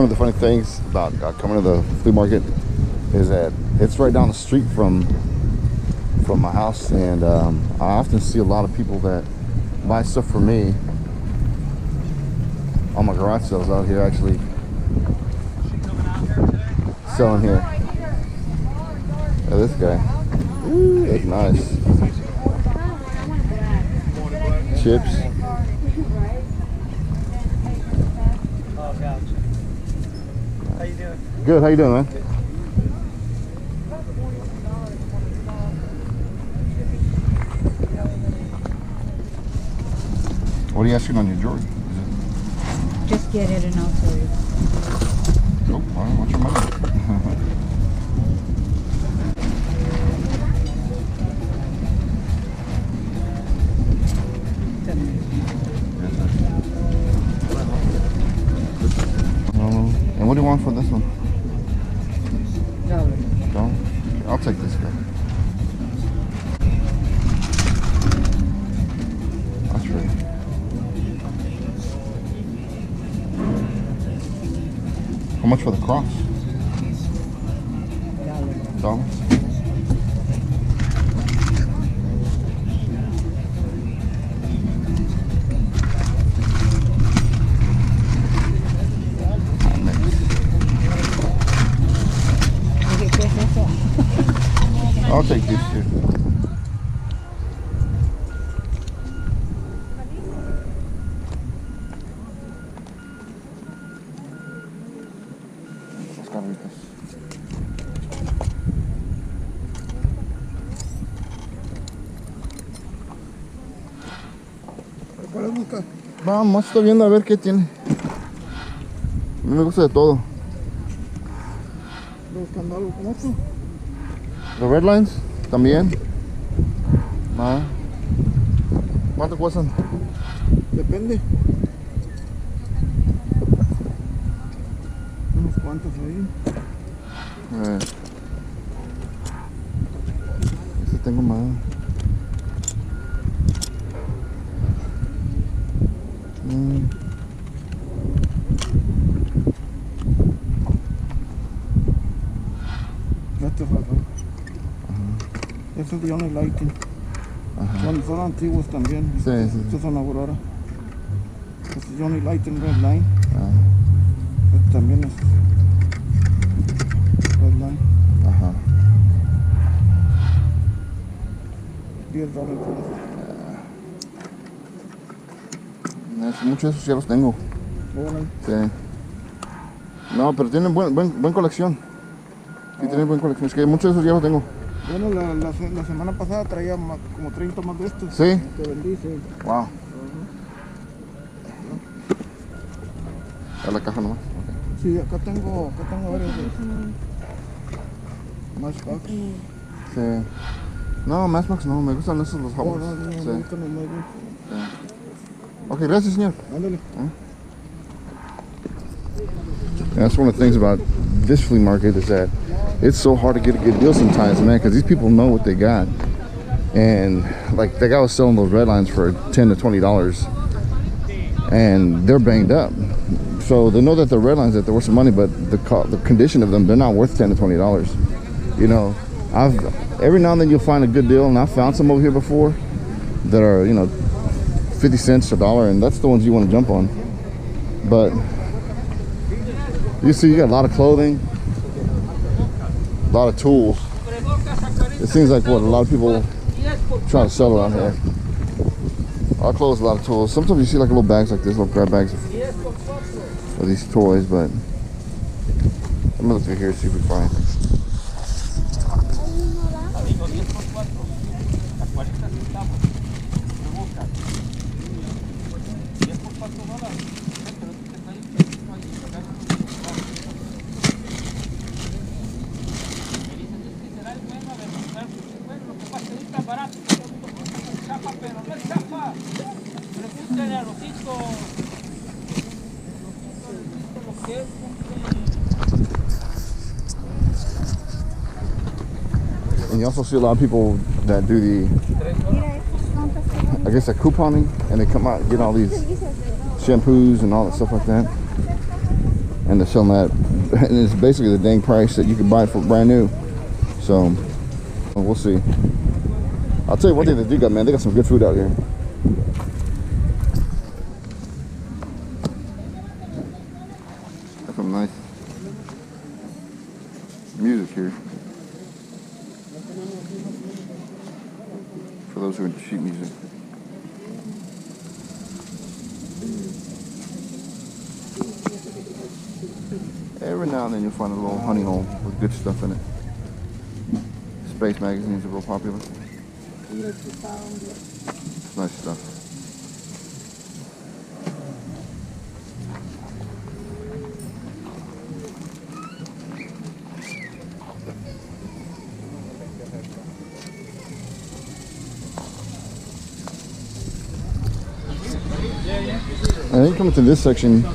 one of the funny things about coming to the flea market is that it's right down the street from my house, and I often see a lot of people that buy stuff for me on my garage sales out here, actually selling here. Oh, this guy. Ooh, that's nice. Chips. Oh, gotcha. How you doing? Good. How you doing, man? What are you asking on your jewelry? Just get it and I'll tell you. Oh, all right. What's your money? And what do you want for this one? $1. $1? I'll take this guy. That's right. How much for the cross? $1. I'll take these two. Vamos, estoy viendo a ver qué tiene. A mí me gusta de todo. Buscando algo como esto. Los red lines también. Ah. ¿Cuánto cuestan? Depende. Unos cuantos ahí. Este tengo más. Este fue. Estos Johnny Lighting. Son antiguos también. Sí, sí. Estos son Aurora. Este es Johnny Lighting Red Line. Este también es Red Line. Ajá. $10 Muchos de esos ya los tengo. Sí. No, pero tienen buen colección. Sí, tienen buena colección. Es que muchos de esos ya los tengo. Bueno, la semana pasada traía como 30 más de estos. ¿Sí? Que vendí, sí. Wow. A la caja nomás. Okay. Sí, acá tengo varios de Matchbox. Sí. No, Matchbox no, me gustan esos los Howells. No, me gustan los Matchbox. Sí. Ok, gracias, señor. Ándale. That's one of the things about this flea market is that it's so hard to get a good deal sometimes, man, because these people know what they got. And like that guy was selling those red lines for $10 to $20, and they're banged up. So they know that the red lines, that they're worth some money, but the condition of them, they're not worth $10 to $20. You know, every now and then you'll find a good deal, and I've found some over here before that are, you know, 50 cents to $1, and that's the ones you want to jump on. But you see, you got a lot of clothing, a lot of tools. It seems like what a lot of people try to sell around here. A lot of clothes, a lot of tools. Sometimes you see like little bags like this, little grab bags of these toys, but I'm gonna look through here and see if we find anything. And you also see a lot of people that do the, I guess, the couponing, and they come out and get all these shampoos and all that stuff like that. and they're selling that, and it's basically the dang price that you can buy it for brand new. So we'll see. I'll tell you one thing they do got, man, they got some good food out here. Got some nice music here for those who are into sheet music. Every now and then you'll find a little honey hole with good stuff in it. Space magazines are real popular. It's nice stuff. And then coming to this section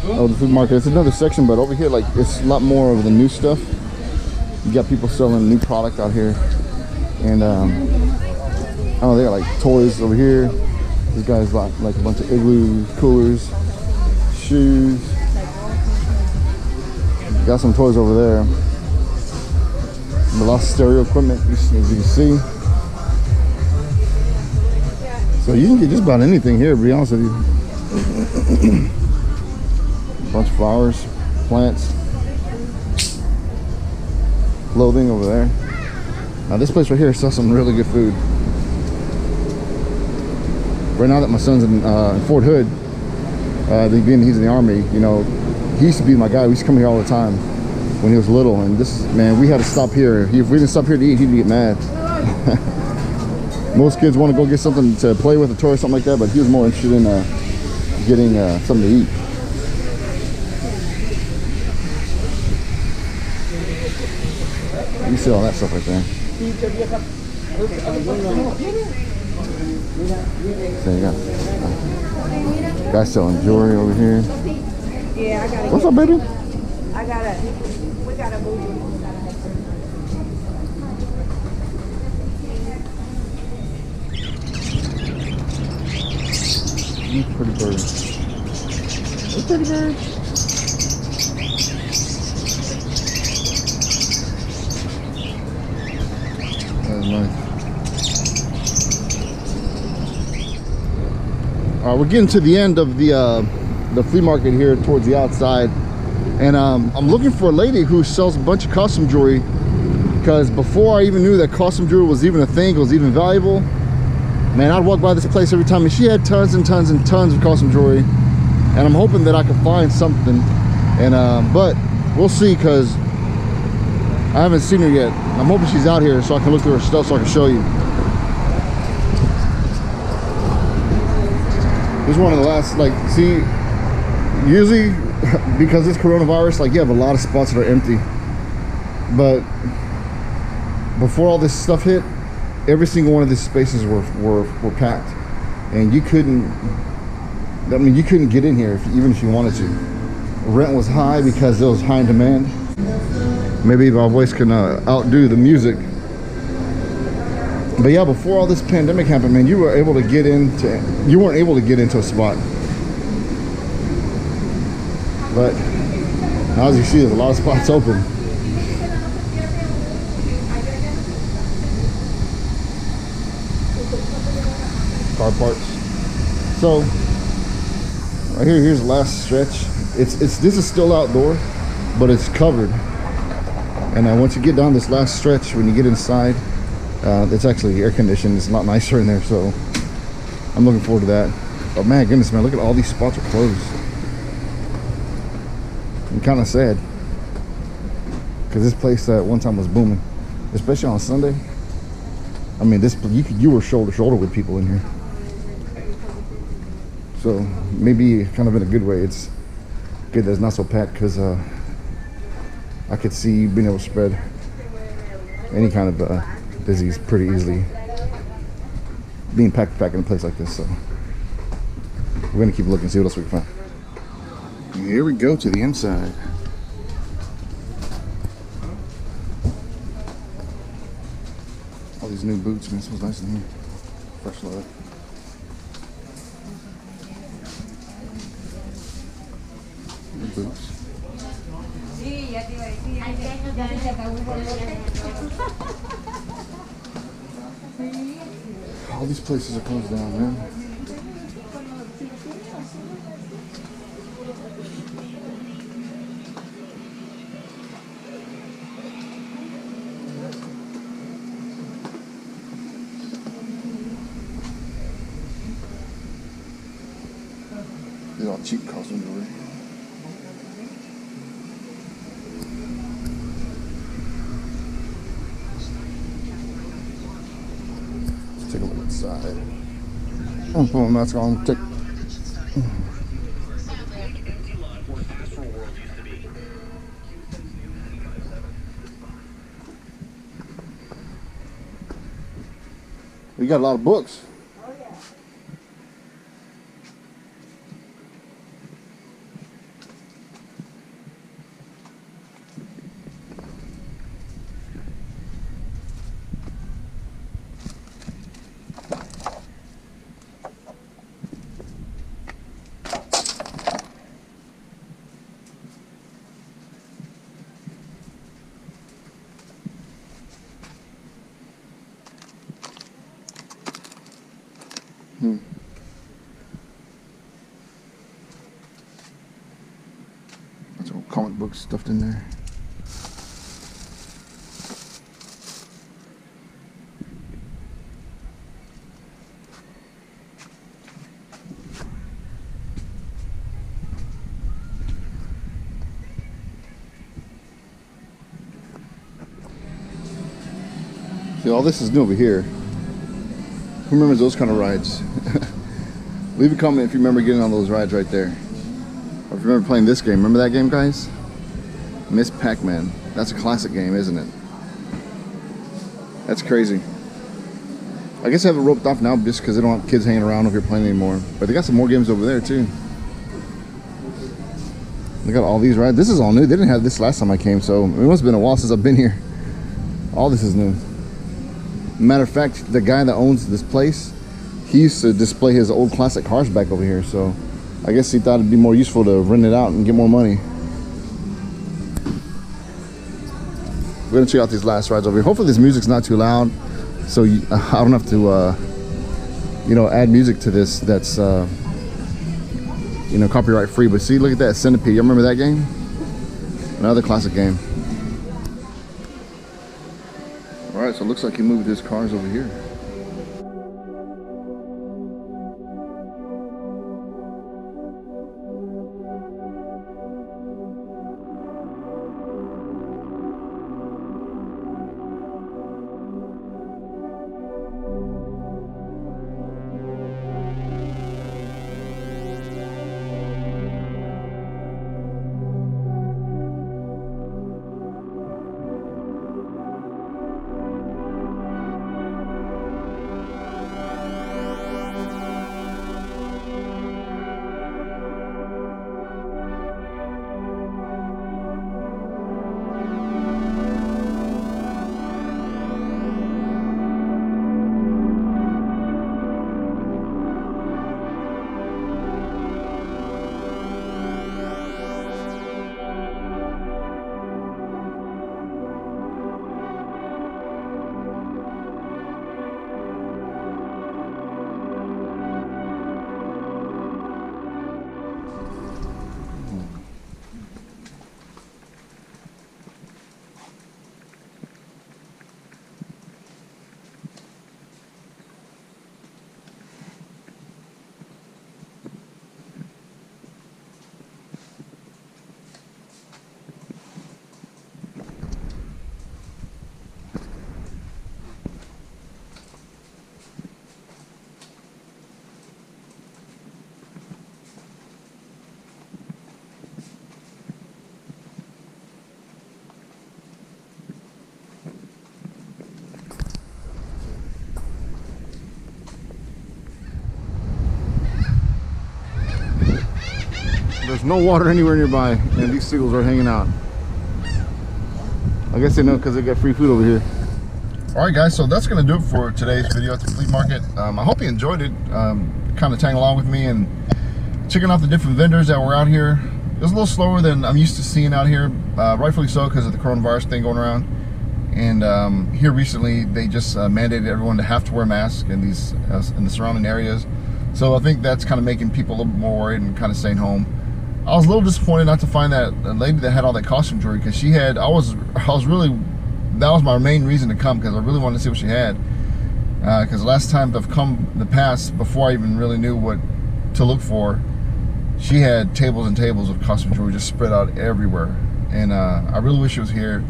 of the food market, it's another section, but over here, like, it's a lot more of the new stuff. You got people selling new product out here, and I don't know, they got like toys over here. This guy's got like a bunch of igloos, coolers, shoes. Got some toys over there. A lot of stereo equipment, as you can see. So you can get just about anything here, to be honest with you. Bunch of flowers, plants, clothing over there. Now this place right here sells some really good food. Right now that my son's in Fort Hood, he's in the Army, you know, he used to be my guy. We used to come here all the time when he was little, and this, man, we had to stop here. If we didn't stop here to eat, he'd get mad. Most kids want to go get something to play with, a toy or something like that, but he was more interested in getting something to eat. You see all that stuff right there. So you got guys selling jewelry over here. Yeah, I got it. What's up, baby? We got a movie. Pretty birds. Those pretty birds. That's nice. All right, we're getting to the end of the flea market here towards the outside, and I'm looking for a lady who sells a bunch of costume jewelry, because before I even knew that costume jewelry was even a thing, it was even valuable, man, I'd walk by this place every time, and she had tons and tons and tons of costume jewelry, and I'm hoping that I can find something, and but we'll see, because I haven't seen her yet. I'm hoping she's out here so I can look through her stuff so I can show you. This is one of the last, like, see, usually because it's coronavirus, like, you have a lot of spots that are empty, but before all this stuff hit, every single one of these spaces were packed, and you couldn't, I mean, you couldn't get in here even if you wanted to. Rent was high because it was high in demand. Maybe my voice can outdo the music. But yeah, before all this pandemic happened, man, you weren't able to get into a spot. But now, as you see, there's a lot of spots open. Car parts. So right here's the last stretch. This is still outdoor, but it's covered. And once you get down this last stretch, when you get inside, it's actually air conditioned. It's a lot nicer in there, so I'm looking forward to that. But man, goodness, man, look at all these spots are closed. I'm kind of sad, because this place at one time was booming, especially on Sunday. I mean, you were shoulder to shoulder with people in here. So maybe kind of in a good way, it's good that it's not so packed, because I could see you being able to spread any kind of disease pretty easily being packed in a place like this. So we're gonna keep looking, see what else we can find. And here we go to the inside. All these new boots, man, it smells nice in here. Fresh leather. New boots. All these places are closed down, man. These are all cheap costume jewelry. Let's take a look inside. I'm putting my mask on. Take. We got a lot of books. That's all comic books stuffed in there. See, all this is new over here. Who remembers those kind of rides? Leave a comment if you remember getting on those rides right there. Or if you remember playing this game. Remember that game, guys? Miss Pac-Man. That's a classic game, isn't it? That's crazy. I guess they have it roped off now just because they don't have kids hanging around over here playing anymore. But they got some more games over there, too. They got all these rides. This is all new. They didn't have this last time I came, so it must have been a while since I've been here. All this is new. Matter of fact, the guy that owns this place, he used to display his old classic cars back over here, so I guess he thought it'd be more useful to rent it out and get more money. We're gonna check out these last rides over here. Hopefully this music's not too loud, so I don't have to, you know, add music to this that's, you know, copyright free. But see, look at that Centipede. You remember that game? Another classic game. All right, so it looks like he moved his cars over here. There's no water anywhere nearby, and these seagulls are hanging out. I guess they know because they get free food over here. All right, guys, so that's going to do it for today's video at the flea market. I hope you enjoyed it, kind of tagging along with me and checking out the different vendors that were out here. It was a little slower than I'm used to seeing out here, rightfully so because of the coronavirus thing going around. And here recently, they just mandated everyone to have to wear masks in these in the surrounding areas. So I think that's kind of making people a little bit more worried and kind of staying home. I was a little disappointed not to find that lady that had all that costume jewelry, because she had. I was really. That was my main reason to come, because I really wanted to see what she had. Because the last time I've come in the past, before I even really knew what to look for, she had tables and tables of costume jewelry just spread out everywhere. And I really wish she was here.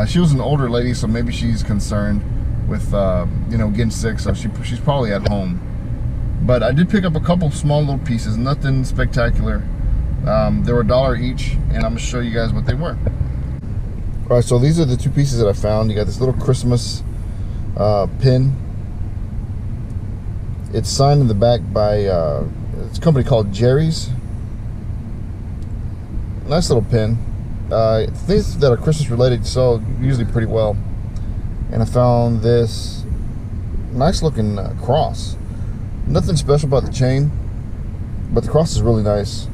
She was an older lady, so maybe she's concerned with you know, getting sick, so she's probably at home. But I did pick up a couple small little pieces, nothing spectacular. They were $1 each, and I'm gonna show you guys what they were. All right, so these are the two pieces that I found. You got this little Christmas pin. It's signed in the back by it's a company called Jerry's. Nice little pin. Things that are Christmas related sell usually pretty well. And I found this nice looking cross. Nothing special about the chain, but the cross is really nice.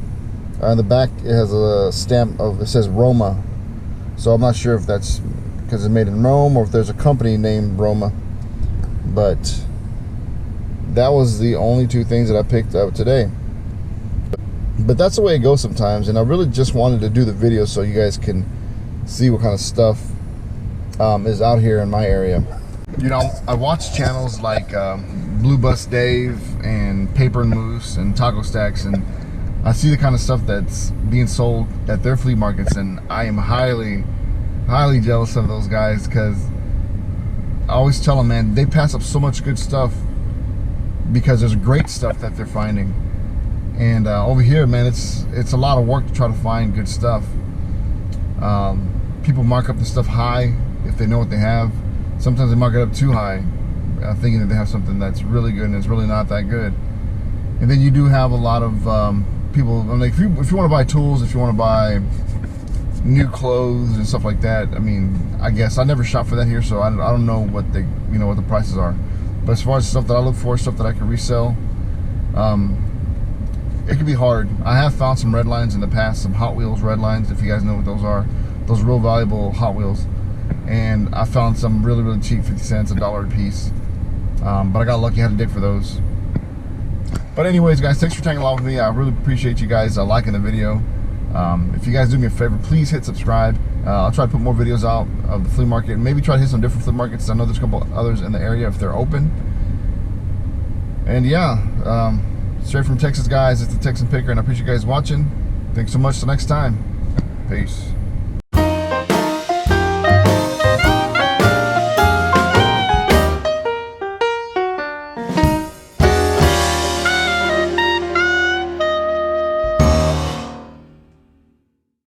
In the back it has a stamp of, it says Roma. So I'm not sure if that's because it's made in Rome or if there's a company named Roma. But that was the only two things that I picked up today. But that's the way it goes sometimes, and I really just wanted to do the video so you guys can see what kind of stuff is out here in my area. You know, I watch channels like Blue Bus Dave and Paper and Moose and Taco Stacks, and I see the kind of stuff that's being sold at their flea markets, and I am highly jealous of those guys, because I always tell them, man, they pass up so much good stuff because there's great stuff that they're finding. And over here, man, it's a lot of work to try to find good stuff. People mark up the stuff high if they know what they have. Sometimes they mark it up too high, thinking that they have something that's really good and it's really not that good. And then you do have a lot of people, I mean, if you want to buy tools, if you want to buy new clothes and stuff like that, I mean, I guess I never shop for that here, so I don't know what what the prices are. But as far as stuff that I look for, stuff that I can resell, it can be hard. I have found some red lines in the past, some Hot Wheels red lines, if you guys know what those are. Those real valuable Hot Wheels. And I found some really, really cheap, 50 cents, $1 a piece. But I got lucky, I had to dig for those. But anyways, guys, thanks for tagging along with me. I really appreciate you guys liking the video. If you guys do me a favor, please hit subscribe. I'll try to put more videos out of the flea market, and maybe try to hit some different flea markets. I know there's a couple others in the area if they're open. And yeah, straight from Texas, guys, it's the Texan Picker, and I appreciate you guys watching. Thanks so much. Till next time. Peace.